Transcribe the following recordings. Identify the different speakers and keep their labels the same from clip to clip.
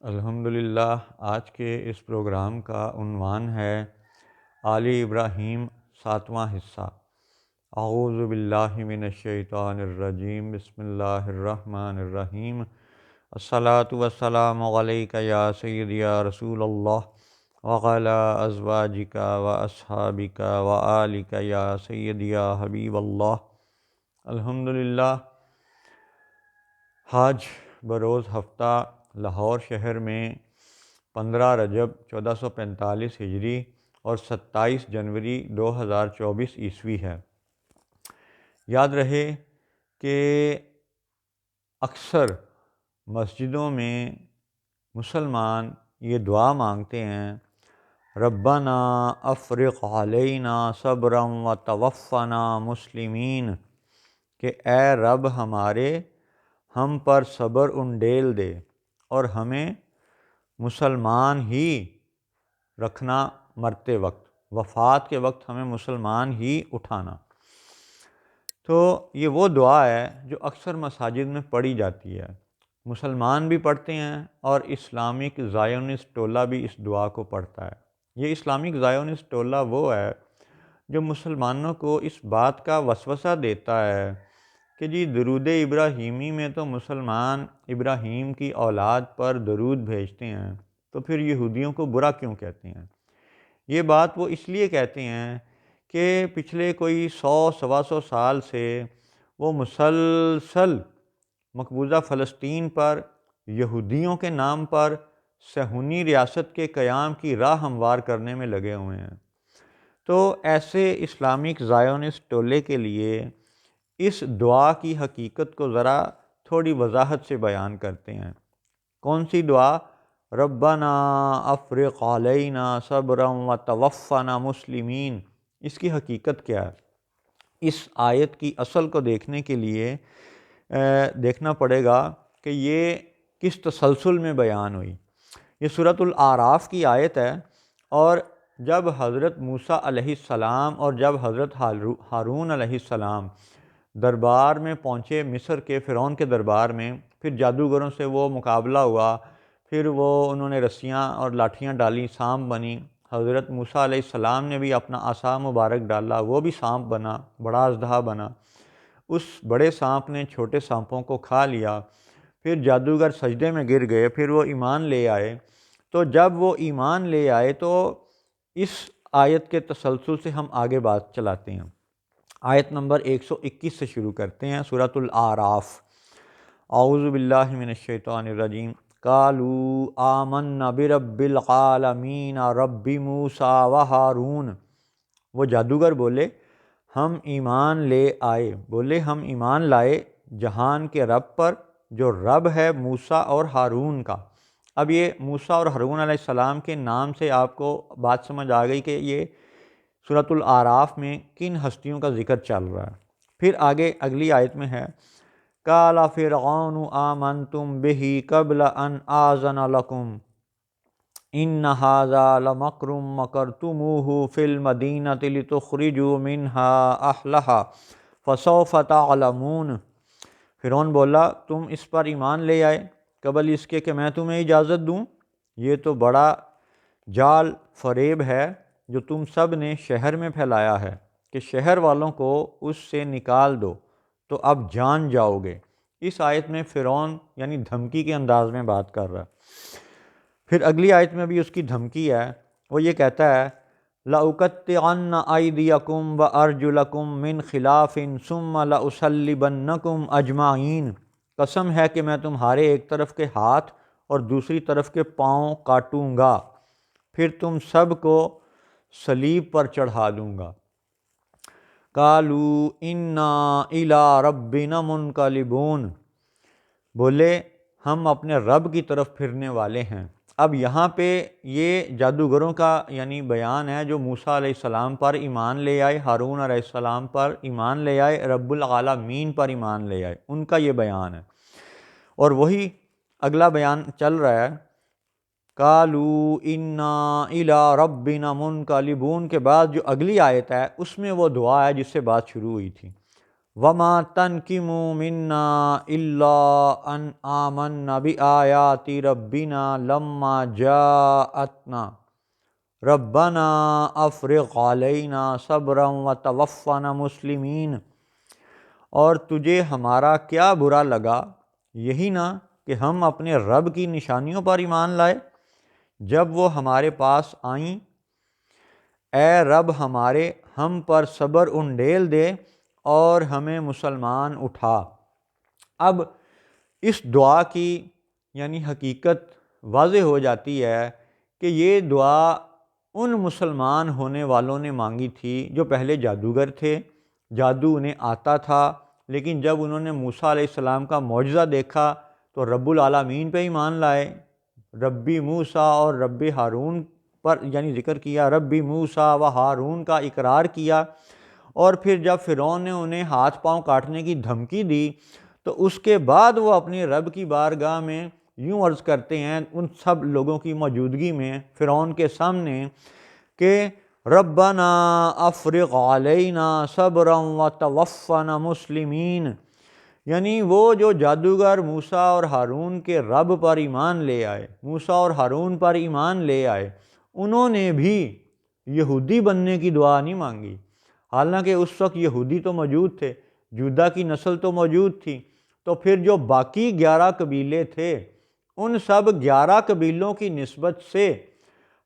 Speaker 1: الحمدللہ آج کے اس پروگرام کا عنوان ہے آل ابراہیم ساتواں حصہ۔ اعوذ باللہ من الشیطان الرجیم، بسم اللہ الرحمن الرحیم۔ الصلاۃ والسلام علیک یا سیدی یا رسول اللہ وعلی ازواجک و اصحابک و آلک یا سیدی یا حبیب اللہ۔ الحمدللہ حج بروز ہفتہ لاہور شہر میں 15 رجب 1445 ہجری اور 27 جنوری 2024 عیسوی ہے۔ یاد رہے کہ اکثر مسجدوں میں مسلمان یہ دعا مانگتے ہیں، ربنا افرغ علینا صبرا وتوفنا مسلمین، کہ اے رب ہمارے ہم پر صبر انڈیل دے اور ہمیں مسلمان ہی رکھنا، مرتے وقت، وفات کے وقت ہمیں مسلمان ہی اٹھانا۔ تو یہ وہ دعا ہے جو اکثر مساجد میں پڑھی جاتی ہے، مسلمان بھی پڑھتے ہیں اور اسلامک زائونسٹ ٹولہ بھی اس دعا کو پڑھتا ہے۔ یہ اسلامک زائونسٹ ٹولہ وہ ہے جو مسلمانوں کو اس بات کا وسوسہ دیتا ہے کہ جی درود ابراہیمی میں تو مسلمان ابراہیم کی اولاد پر درود بھیجتے ہیں، تو پھر یہودیوں کو برا کیوں کہتے ہیں؟ یہ بات وہ اس لیے کہتے ہیں کہ پچھلے کوئی 100 سال سے وہ مسلسل مقبوضہ فلسطین پر یہودیوں کے نام پر صہیونی ریاست کے قیام کی راہ ہموار کرنے میں لگے ہوئے ہیں۔ تو ایسے اسلامک زائونسٹ ٹولے کے لیے اس دعا کی حقیقت کو ذرا تھوڑی وضاحت سے بیان کرتے ہیں۔ کون سی دعا؟ ربنا افرغ علینا صبرا وتوفنا مسلمین، اس کی حقیقت کیا ہے؟ اس آیت کی اصل کو دیکھنے کے لیے دیکھنا پڑے گا کہ یہ کس تسلسل میں بیان ہوئی۔ یہ سورۃ الاعراف کی آیت ہے، اور جب حضرت موسیٰ علیہ السلام اور جب حضرت ہارون علیہ السلام دربار میں پہنچے، مصر کے فرعون کے دربار میں، پھر جادوگروں سے وہ مقابلہ ہوا، پھر انہوں نے رسیاں اور لاٹھیاں ڈالی، سانپ بنی۔ حضرت موسیٰ علیہ السلام نے بھی اپنا عصا مبارک ڈالا، وہ بھی سانپ بنا، بڑا اژدہا بنا۔ اس بڑے سانپ نے چھوٹے سانپوں کو کھا لیا، پھر جادوگر سجدے میں گر گئے، پھر وہ ایمان لے آئے۔ تو جب وہ ایمان لے آئے تو اس آیت کے تسلسل سے ہم آگے بات چلاتے ہیں۔ آیت نمبر 121 سے شروع کرتے ہیں، سورۃ الاعراف۔ اعوذ باللہ من الشیطان الرجیم۔ قالوا آمنا برب العالمین رب موسیٰ و ہارون۔ وہ جادوگر بولے ہم ایمان لے آئے، بولے ہم ایمان لائے جہان کے رب پر، جو رب ہے موسیٰ اور ہارون کا۔ اب یہ موسیٰ اور ہارون علیہ السلام کے نام سے آپ کو بات سمجھ آ گئی کہ یہ سورۃ الاعراف میں کن ہستیوں کا ذکر چل رہا ہے۔ پھر آگے اگلی آیت میں ہے، قال فرعون آمنتم بہ قبل ان آذن لکم ان ھذا لمکر مکرتموہ فی المدینۃ لتخرجوا منہا اہلہا فسوف تعلمون۔ فرعون بولا تم اس پر ایمان لے آئے قبل اس کے کہ میں تمہیں اجازت دوں؟ یہ تو بڑا جال فریب ہے جو تم سب نے شہر میں پھیلایا ہے کہ شہر والوں کو اس سے نکال دو تو اب جان جاؤ گے۔ اس آیت میں فرعون یعنی دھمکی کے انداز میں بات کر رہا ہے۔ پھر اگلی آیت میں بھی اس کی دھمکی ہے، وہ یہ کہتا ہے لَأُقَطِّعَنَّ أَيْدِيَكُمْ وَأَرْجُلَكُمْ مِنْ خِلَافٍ ثُمَّ لَأُصَلِّبَنَّكُمْ أَجْمَعِينَ۔ قسم ہے کہ میں تمہارے ایک طرف کے ہاتھ اور دوسری طرف کے پاؤں کاٹوں گا، پھر تم سب کو صلیب پر چڑھا دوں گا۔ قالوا انا الی ربنا منقلبون۔ بولے ہم اپنے رب کی طرف پھرنے والے ہیں۔ اب یہاں پہ یہ جادوگروں کا یعنی بیان ہے جو موسیٰ علیہ السلام پر ایمان لے آئے، ہارون علیہ السلام پر ایمان لے آئے، رب العالمین پر ایمان لے آئے، ان کا یہ بیان ہے۔ اور وہی اگلا بیان چل رہا ہے، قالوا انا الی ربنا منقلبون کے بعد جو اگلی آیت ہے اس میں وہ دعا ہے جس سے بات شروع ہوئی تھی۔ وما تنقموا منا الا ان آمنا بآیات ربنا لما جاءتنا ربنا افرغ علینا صبرا وتوفنا مسلمین۔ اور تجھے ہمارا کیا برا لگا، یہی نا کہ ہم اپنے رب کی نشانیوں پر ایمان لائے جب وہ ہمارے پاس آئیں۔ اے رب ہمارے، ہم پر صبر انڈیل دے اور ہمیں مسلمان اٹھا۔ اب اس دعا کی یعنی حقیقت واضح ہو جاتی ہے کہ یہ دعا ان مسلمان ہونے والوں نے مانگی تھی جو پہلے جادوگر تھے، جادو انہیں آتا تھا، لیکن جب انہوں نے موسیٰ علیہ السلام کا معجزہ دیکھا تو رب العالمین پہ ایمان لائے، ربی موسیٰ اور رب ہارون پر یعنی ذکر کیا، ربی موسیٰ و ہارون کا اقرار کیا۔ اور پھر جب فرعون نے انہیں ہاتھ پاؤں کاٹنے کی دھمکی دی تو اس کے بعد وہ اپنے رب کی بارگاہ میں یوں عرض کرتے ہیں ان سب لوگوں کی موجودگی میں فرعون کے سامنے کہ ربنا افرغ علینا صبرا وتوفنا مسلمین، یعنی وہ جو جادوگر موسیٰ اور ہارون کے رب پر ایمان لے آئے، موسیٰ اور ہارون پر ایمان لے آئے، انہوں نے بھی یہودی بننے کی دعا نہیں مانگی، حالانکہ اس وقت یہودی تو موجود تھے، جودا کی نسل تو موجود تھی۔ تو پھر جو باقی 11 قبیلے تھے ان سب 11 قبیلوں کی نسبت سے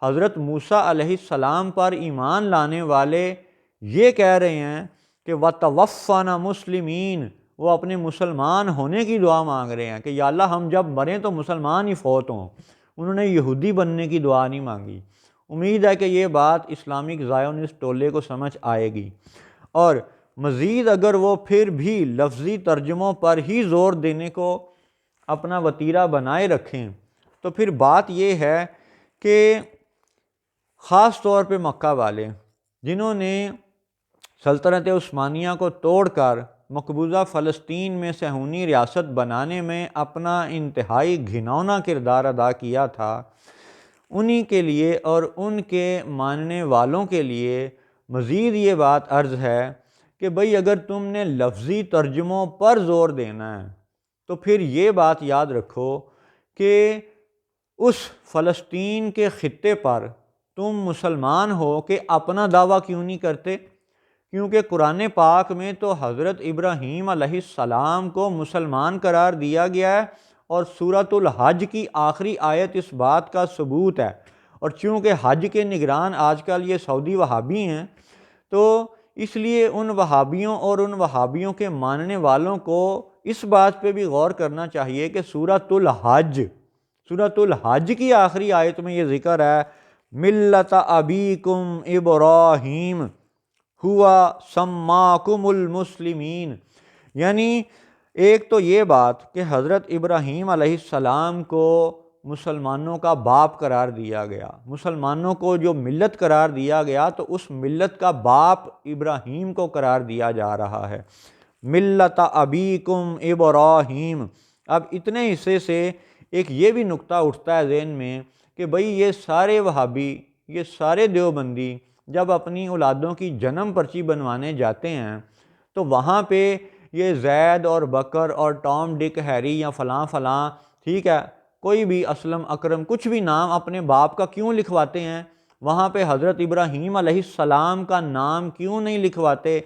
Speaker 1: حضرت موسیٰ علیہ السلام پر ایمان لانے والے یہ کہہ رہے ہیں کہ وَتَوَفَّنَا مُسْلِمِین، وہ اپنے مسلمان ہونے کی دعا مانگ رہے ہیں کہ یا اللہ ہم جب مریں تو مسلمان ہی فوت ہوں، انہوں نے یہودی بننے کی دعا نہیں مانگی۔ امید ہے کہ یہ بات اسلامک زائونسٹ ٹولے کو سمجھ آئے گی، اور مزید اگر وہ پھر بھی لفظی ترجموں پر ہی زور دینے کو اپنا وتیرہ بنائے رکھیں تو پھر بات یہ ہے کہ خاص طور پہ مکہ والے جنہوں نے سلطنت عثمانیہ کو توڑ کر مقبوضہ فلسطین میں صہیونی ریاست بنانے میں اپنا انتہائی گھناؤنا کردار ادا کیا تھا، انہی کے لیے اور ان کے ماننے والوں کے لیے مزید یہ بات عرض ہے کہ بھئی اگر تم نے لفظی ترجموں پر زور دینا ہے تو پھر یہ بات یاد رکھو کہ اس فلسطین کے خطے پر تم مسلمان ہو کہ اپنا دعویٰ کیوں نہیں کرتے؟ کیونکہ قرآن پاک میں تو حضرت ابراہیم علیہ السلام کو مسلمان قرار دیا گیا ہے، اور سورۃ الحج کی آخری آیت اس بات کا ثبوت ہے۔ اور چونکہ حج کے نگران آج کل یہ سعودی وہابی ہیں، تو اس لیے ان وہابیوں اور ان وہابیوں کے ماننے والوں کو اس بات پہ بھی غور کرنا چاہیے کہ سورۃ الحج کی آخری آیت میں یہ ذکر ہے ملت ابیکم ابراہیم ہوا سماکم المسلمین، یعنی ایک تو یہ بات کہ حضرت ابراہیم علیہ السلام کو مسلمانوں کا باپ قرار دیا گیا، مسلمانوں کو جو ملت قرار دیا گیا تو اس ملت کا باپ ابراہیم کو قرار دیا جا رہا ہے، ملت ابیکم ابراہیم۔ اب اتنے حصے سے ایک یہ بھی نقطہ اٹھتا ہے ذہن میں کہ بھئی یہ سارے وہابی، یہ سارے دیوبندی جب اپنی اولادوں کی جنم پرچی بنوانے جاتے ہیں تو وہاں پہ یہ زید اور بکر اور ٹام ڈک ہیری یا فلاں فلاں، ٹھیک ہے، کوئی بھی اسلم اکرم کچھ بھی نام اپنے باپ کا کیوں لکھواتے ہیں؟ وہاں پہ حضرت ابراہیم علیہ السلام کا نام کیوں نہیں لکھواتے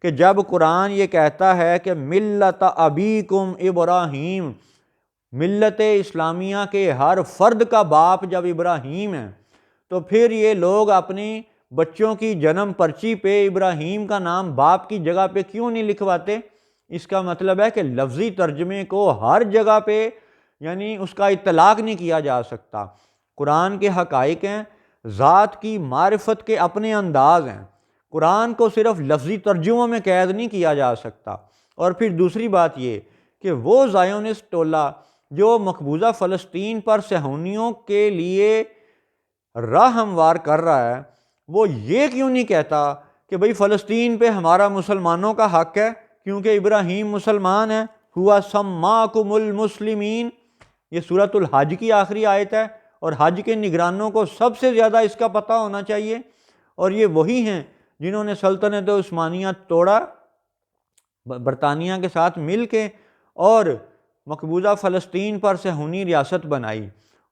Speaker 1: کہ جب قرآن یہ کہتا ہے کہ ملت ابیکم ابراہیم، ملت اسلامیہ کے ہر فرد کا باپ جب ابراہیم ہے تو پھر یہ لوگ اپنی بچوں کی جنم پرچی پہ ابراہیم کا نام باپ کی جگہ پہ کیوں نہیں لکھواتے؟ اس کا مطلب ہے کہ لفظی ترجمے کو ہر جگہ پہ یعنی اس کا اطلاق نہیں کیا جا سکتا۔ قرآن کے حقائق ہیں، ذات کی معرفت کے اپنے انداز ہیں، قرآن کو صرف لفظی ترجموں میں قید نہیں کیا جا سکتا۔ اور پھر دوسری بات یہ کہ وہ زائونسٹ ٹولہ جو مقبوضہ فلسطین پر صہیونیوں کے لیے راہ ہموار کر رہا ہے، وہ یہ کیوں نہیں کہتا کہ بھئی فلسطین پہ ہمارا مسلمانوں کا حق ہے کیونکہ ابراہیم مسلمان ہے، ہوا سماکم المسلمین۔ یہ سورۃ الحج کی آخری آیت ہے، اور حج کے نگرانوں کو سب سے زیادہ اس کا پتہ ہونا چاہیے، اور یہ وہی ہیں جنہوں نے سلطنت عثمانیہ توڑا، برطانیہ کے ساتھ مل کے اور مقبوضہ فلسطین پر صہیونی ریاست بنائی،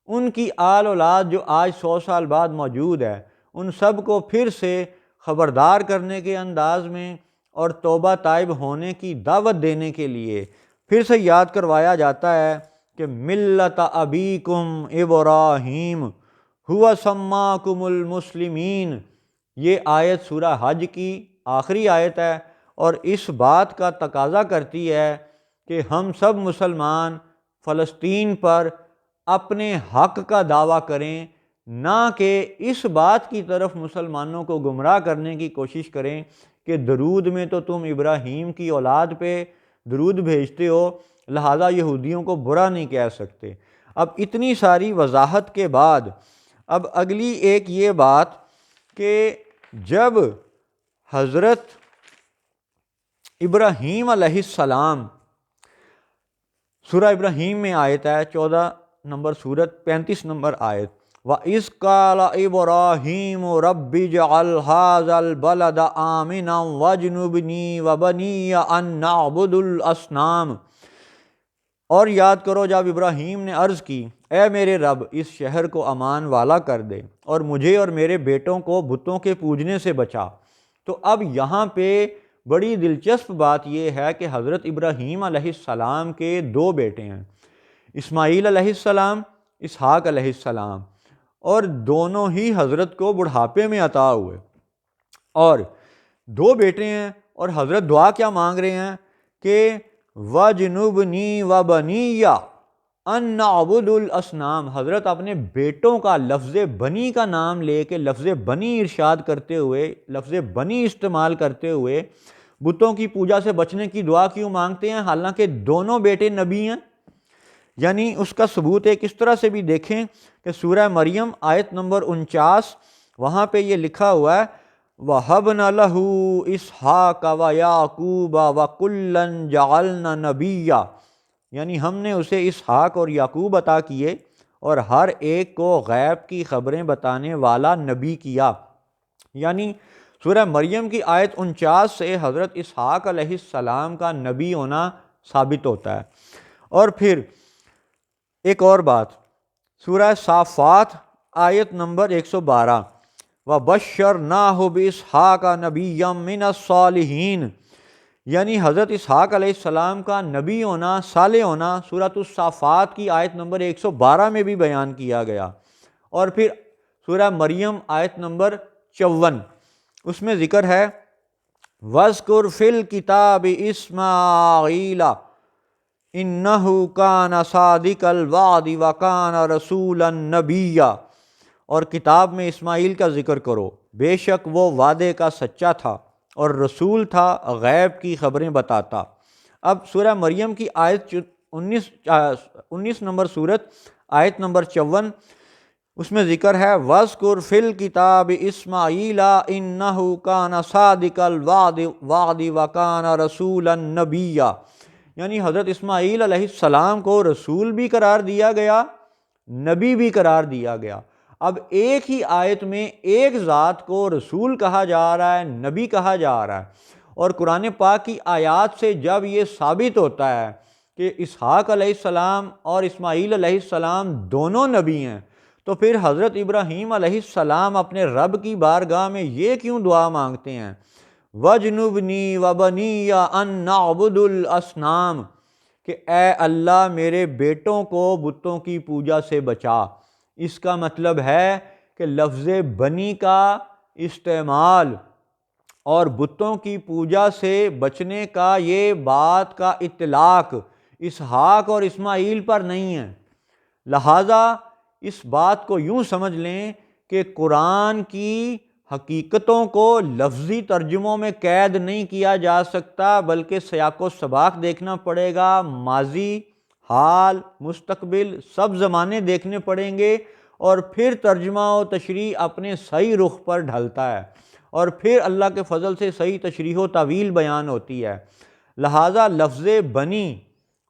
Speaker 1: ان کی آل اولاد جو آج 100 سال بعد موجود ہے، ان سب کو پھر سے خبردار کرنے کے انداز میں اور توبہ طائب ہونے کی دعوت دینے کے لیے پھر سے یاد کروایا جاتا ہے کہ ملت ابیکم ابراہیم ہوا سماکم المسلمین۔ یہ آیت سورہ حج کی آخری آیت ہے اور اس بات کا تقاضا کرتی ہے کہ ہم سب مسلمان فلسطین پر اپنے حق کا دعویٰ کریں، نہ کہ اس بات کی طرف مسلمانوں کو گمراہ کرنے کی کوشش کریں کہ درود میں تو تم ابراہیم کی اولاد پہ درود بھیجتے ہو، لہٰذا یہودیوں کو برا نہیں کہہ سکتے۔ اب اتنی ساری وضاحت کے بعد اب اگلی ایک یہ بات کہ جب حضرت ابراہیم علیہ السلام، سورہ ابراہیم میں آیت ہے 14 نمبر سورت 35 نمبر آیت، وَإِذْ قَالَ إِبْرَاهِيمُ رَبِّ اجْعَلْ هَٰذَا الْبَلَدَ آمِنًا وَاجْنُبْنِي وَبَنِيَّ أَن نَّعْبُدَ الْأَصْنَامَ۔ اور یاد کرو جب ابراہیم نے عرض کی، اے میرے رب اس شہر کو امان والا کر دے اور مجھے اور میرے بیٹوں کو بتوں کے پوجنے سے بچا۔ تو اب یہاں پہ بڑی دلچسپ بات یہ ہے کہ حضرت ابراہیم علیہ السلام کے دو بیٹے ہیں، اسماعیل علیہ السلام، اسحاق علیہ السلام، اور دونوں ہی حضرت کو بڑھاپے میں عطا ہوئے، اور دو بیٹے ہیں اور حضرت دعا کیا مانگ رہے ہیں کہ وَجْنُبْنِي وَبَنِيَّ أَن نَّعْبُدَ الْأَصْنَامَ۔ حضرت اپنے بیٹوں کا لفظ بنی کا نام لے کے لفظ بنی ارشاد کرتے ہوئے، لفظ بنی استعمال کرتے ہوئے بتوں کی پوجا سے بچنے کی دعا کیوں مانگتے ہیں، حالانکہ دونوں بیٹے نبی ہیں؟ یعنی اس کا ثبوت ایک اس طرح سے بھی دیکھیں کہ سورہ مریم آیت نمبر 49 وہاں پہ یہ لکھا ہوا ہے وَهَبْنَا لَهُ إِسْحَاقَ وَيَعْقُوبَ وَكُلًّا جَعَلْنَا نَبِيًّا، یعنی ہم نے اسے اسحاق اور یعقوب عطا کیے اور ہر ایک کو غیب کی خبریں بتانے والا نبی کیا۔ یعنی سورہ مریم کی آیت 49 سے حضرت اسحاق علیہ السلام کا نبی ہونا ثابت ہوتا ہے۔ اور پھر ایک اور بات، سورہ صافات آیت نمبر 112 وَبَشَّرْنَاهُ بِإِسْحَاقَ نَبِيًّا مِّنَ الصَّالِحِينَ، یعنی حضرت اسحاق علیہ السلام کا نبی ہونا، صالح ہونا سورۃ الصافات کی آیت نمبر 112 میں بھی بیان کیا گیا۔ اور پھر سورہ مریم آیت نمبر 54 اس میں ذکر ہے وَاذْكُرْ فِي الْكِتَابِ إِسْمَاعِيلَ إِنَّهُ كَانَ صَادِقَ الْوَعْدِ وَكَانَ رَسُولًا نَبِيًّا، اور کتاب میں اسماعیل کا ذکر کرو، بے شک وہ وعدے کا سچا تھا اور رسول تھا، غیب کی خبریں بتاتا۔ اب سورہ مریم کی آیت 19 نمبر سورت آیت نمبر 54 اس میں ذکر ہے وَاذْكُرْ فِي الْكِتَابِ إِسْمَاعِيلَ إِنَّهُ كَانَ صَادِقَ الْوَعْدِ وَكَانَ رَسُولًا نَبِيًّا، یعنی حضرت اسماعیل علیہ السلام کو رسول بھی قرار دیا گیا، نبی بھی قرار دیا گیا۔ اب ایک ہی آیت میں ایک ذات کو رسول کہا جا رہا ہے، نبی کہا جا رہا ہے، اور قرآن پاک کی آیات سے جب یہ ثابت ہوتا ہے کہ اسحاق علیہ السلام اور اسماعیل علیہ السلام دونوں نبی ہیں، تو پھر حضرت ابراہیم علیہ السلام اپنے رب کی بارگاہ میں یہ کیوں دعا مانگتے ہیں وَجْنُبْنِي وَبَنِيَّ أَن نَّعْبُدَ الْأَصْنَامَ، کہ اے اللہ میرے بیٹوں کو بتوں کی پوجا سے بچا۔ اس کا مطلب ہے کہ لفظ بنی کا استعمال اور بتوں کی پوجا سے بچنے کا یہ بات کا اطلاق اسحاق اور اسماعیل پر نہیں ہے، لہٰذا اس بات کو یوں سمجھ لیں کہ قرآن کی حقیقتوں کو لفظی ترجموں میں قید نہیں کیا جا سکتا، بلکہ سیاق و سباق دیکھنا پڑے گا، ماضی، حال، مستقبل سب زمانے دیکھنے پڑیں گے، اور پھر ترجمہ و تشریح اپنے صحیح رخ پر ڈھلتا ہے، اور پھر اللہ کے فضل سے صحیح تشریح و تعویل بیان ہوتی ہے۔ لہٰذا لفظ بنی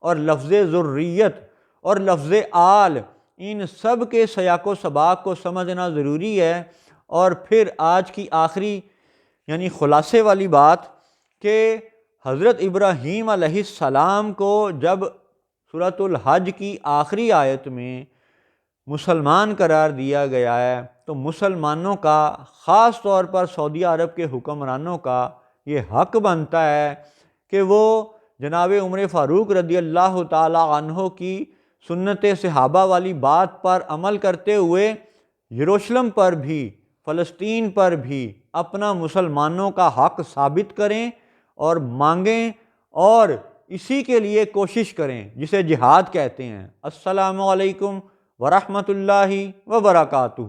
Speaker 1: اور لفظ ذریت اور لفظ آل، ان سب کے سیاق و سباق کو سمجھنا ضروری ہے۔ اور پھر آج کی آخری یعنی خلاصے والی بات کہ حضرت ابراہیم علیہ السلام کو جب سورۃ الحج کی آخری آیت میں مسلمان قرار دیا گیا ہے، تو مسلمانوں کا، خاص طور پر سعودی عرب کے حکمرانوں کا یہ حق بنتا ہے کہ وہ جناب عمر فاروق رضی اللہ تعالی عنہ کی سنت صحابہ والی بات پر عمل کرتے ہوئے یروشلم پر بھی، فلسطین پر بھی اپنا مسلمانوں کا حق ثابت کریں اور مانگیں، اور اسی کے لیے کوشش کریں جسے جہاد کہتے ہیں۔ السلام علیکم ورحمۃ اللہ وبرکاتہ۔